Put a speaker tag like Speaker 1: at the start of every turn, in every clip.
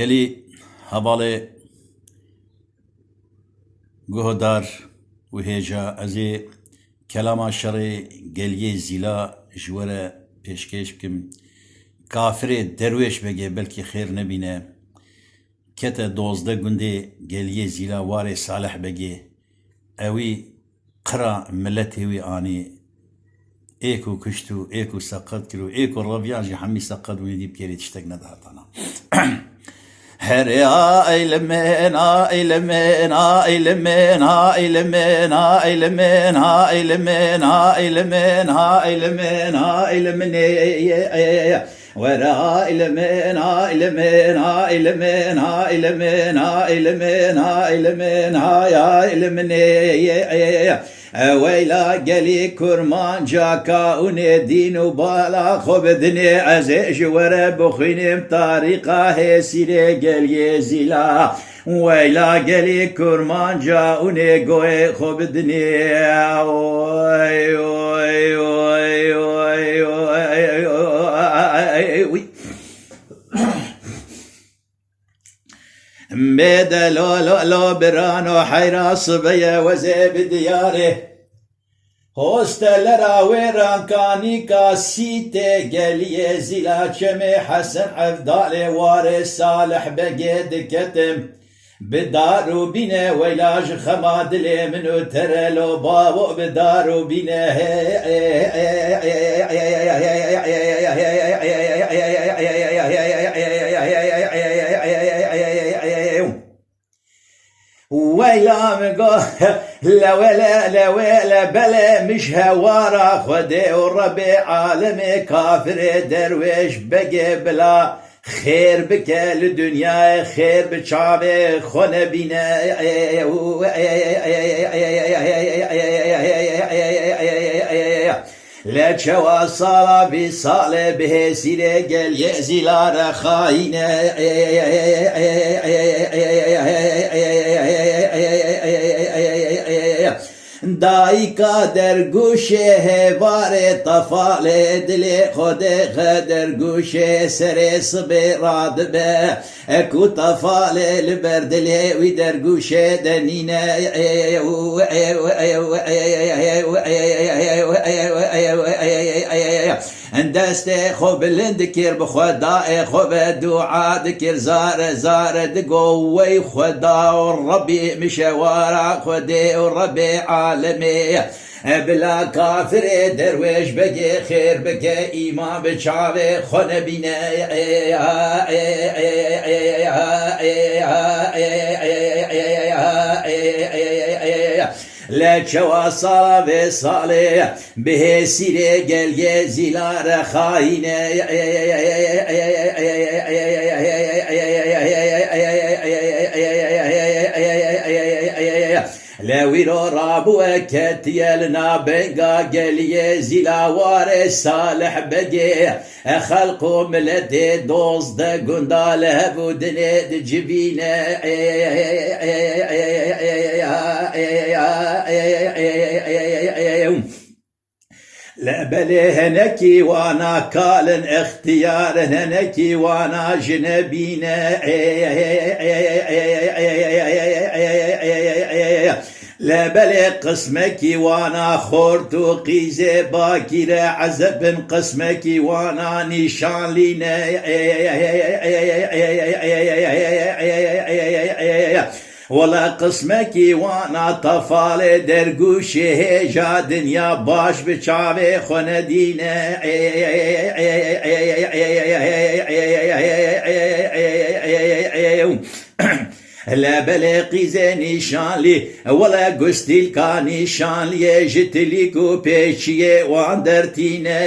Speaker 1: gelî hevalê guhdar û hêja ez ê kelama şerê geliyê zîla ji we re pêşkêş bikim. Kafirê derwêş veke belkî xêr nebîne, kete 12 gundê geliyê zîla warê Salih Begê, ewî qira milletê wî anî êk û kuşt û êk û seqet kir û êk û reviyan jî hemî seqet wî dî bikêrî tiştek nedahatana. Herê a eylemin, a eylemin, a eylemin, a eylemin, a eylemin, a eylemin, a eylemin, a eylemin, a eylemin, were a eylemin, a eylemin, a eylemin, a eylemin, a eylemin, a eylemin, a eylemin, Weyla gelî kurmanca kaune din û bala xwe bidinê ez ê ji we re bixwînim tarîqa hêsîrê geliyê zîla. Weyla gelî kurmanca unê goyê xwe bidinê oy oy oy oy oy Mede lo lo lo birano heyra sıbeye wezê bi diyarê Hostelera wêran kanîka sîtê geliyê zîla çemê Hesen Evdalê warê Salih Begê diketim bi dar û bînê weyla ji xema dilê min û terelo bavo bi dar û bînê Weyla mi go lewele bele miş hewara Xwedê û Rebê alemê kafirê derwêş begê bila xêr bike li dünyayê xêr bi çavê xwe nebîne Le çewa sala vî salê bi hêsîrê geliyê zîla re xayîne Dayika derguşê hêvarê tefalê dilê Xwedê xe derguşê serê sibê radibe ku tefalê li ber dilê wî derguşê de nîne destê xwe bilind dikir bi xwedayê xwe ve dua dikir zare zare digo wey xweda û Rebî mişewara Xwedê û Rebê alemê bila kafirê derwêş begê xêr bike îman bi çavê xwe nebîne Le çewa sala vê salê bi hêsîrê geliyê zîla re xayîne Le wîro rabûye ketiye li nabenga geliyê zîla warê Salih Begê xelq û milletê 12 gunda li hev û dinê dicivîne Lebelê henekî wana kalin ixtiyarın henekî wana ji nebîne Lebelê qismekî wana xort û qîzê bakîre ezebin qismekî wana nîşanlîne Wala qismekî wana tefalê dergûşê hêja dinya baş bi çavê xwe nedîne Lebelê qîzê nîşanlî wela gustîlka nîşanliyê ji tilîk û pêçiyê wan dertîne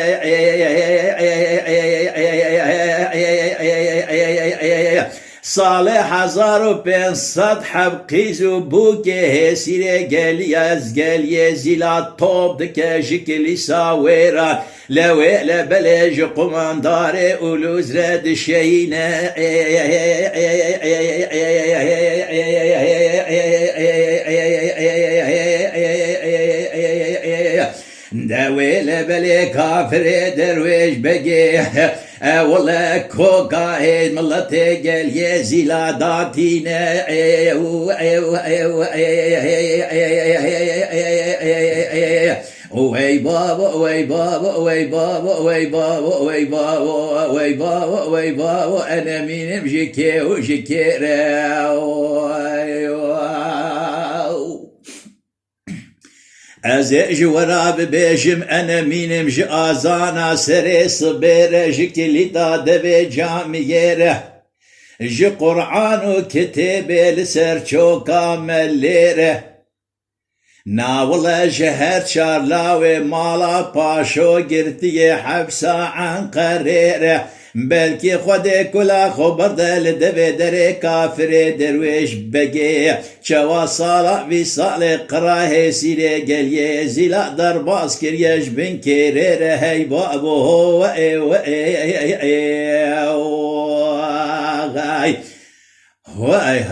Speaker 1: Salê 1500 hev qîz û bûkê hêsîrê geliyê zîla top dike ji kilîsa wêran Le wê lebelê ji qumandarê Ulûz re dişeyîne Devê lebelê kafirê derwêş begê والله كوكا ملتي قال يا زيلا داتينا وي بابا وي بابا وي بابا وي بابا وي بابا وي بابا وي بابا انا مين بجيكي وجيكيرا از جورا ببیجم انا مینم ج آزانا سر صبر ج کلیتا دبی جامیره ج قرآن و کتاب لسر چوکا ملیره ناولا جهر چارلاوی مالا پاشو گرتی حبسا عن قریره بلکی خود کلا خبر دل دبی در کافر درویش بگی چوا سالا وی سال قراه سیره گلیه زیلا در باز کریش بین کره رهی بابو و ای و ای ای ای وای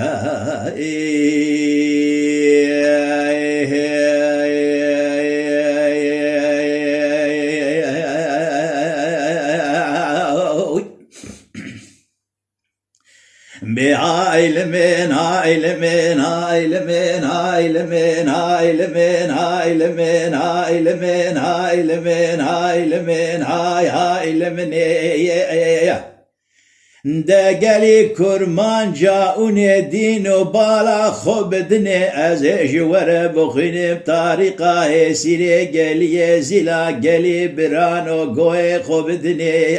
Speaker 1: بعلمين علمين علمين علمين علمين علمين علمين علمين علمين هاي علمين ده قالي كرمان جاؤني دينو بالا خبدني از جوار بخيني بطريقة سيري قالي زلا قالي برانو قوي خبدني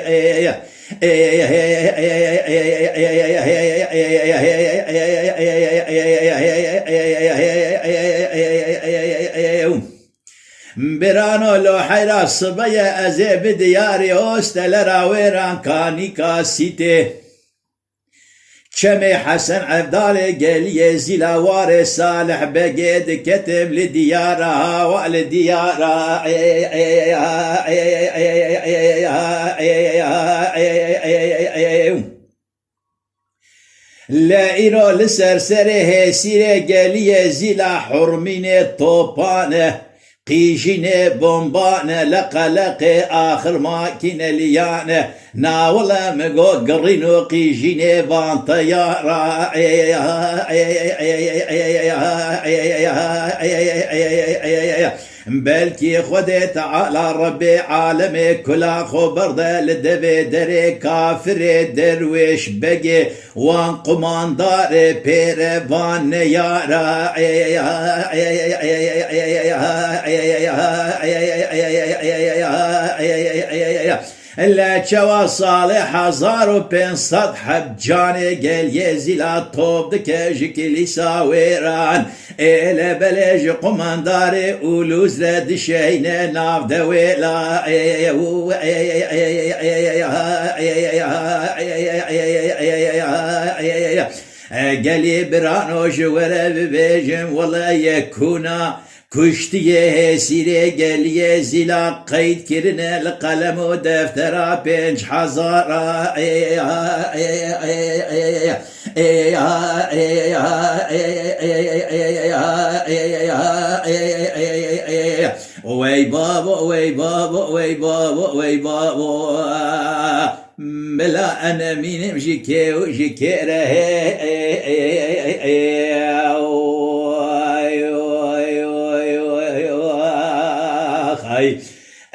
Speaker 1: برانو لو حيرا صبيا ازي بدياري اوستلرا ويران كاني كاسيتي شمي حسن عبدالي قال زيلا واري صالح بقيد كتب لديارها ولديارها لا إيرو لسرسره سيري قال زيلا حرمين طوبانه قيجيني بومبانه لقلق آخر ماكينة ليانه ناولا مقو قرينو قيجيني بان طيارة بلكي خدي تعالى ربي عالمي كلا خبر دل دبي دري كافر درويش بقي وان قمان داري بيربان يارا لا شوا صالح هزار و پنصد حجاني قال يزيلا طوب دكاجك لسا ويران إلا بلاج قمانداري أولوز رد شينا ناف دويلا قالي برانو جورا ببيجم والله يكونا كشتيه سيري قاليه زيلا قيد كرنا القلم ودفتر بنج حزارة وي بابا وي بابا وي بابا وي بابا بلا انا مين مجيكي وجيكيره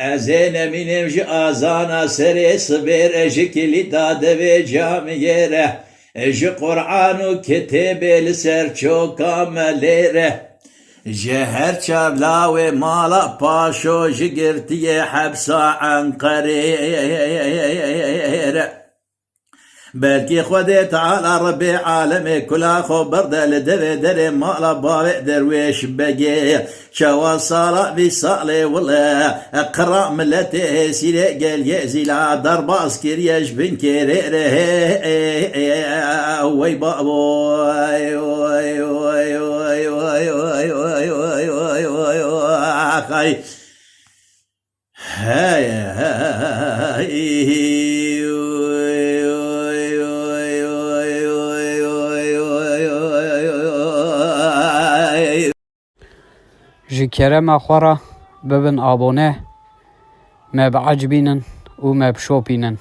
Speaker 1: ازين منم ج آزانا سري صبر اجكلي داد في جاميره اج قرآن و كتاب لسر چوكا مليره جهر چابلاوي مالا پاشو جگرتي حبسا عن قريره بلكي خودي تعالى ربي عالمي كلا خبر دل دبي دري مالا باوي درويش بقي شوا صالة بصالي ولا اقرا ملتي سيري قال يزيلا درب اسكير يجبن كيري وي بابو
Speaker 2: جي كرم خورا ببن آبونه ما بعجبينن وما بشوبينن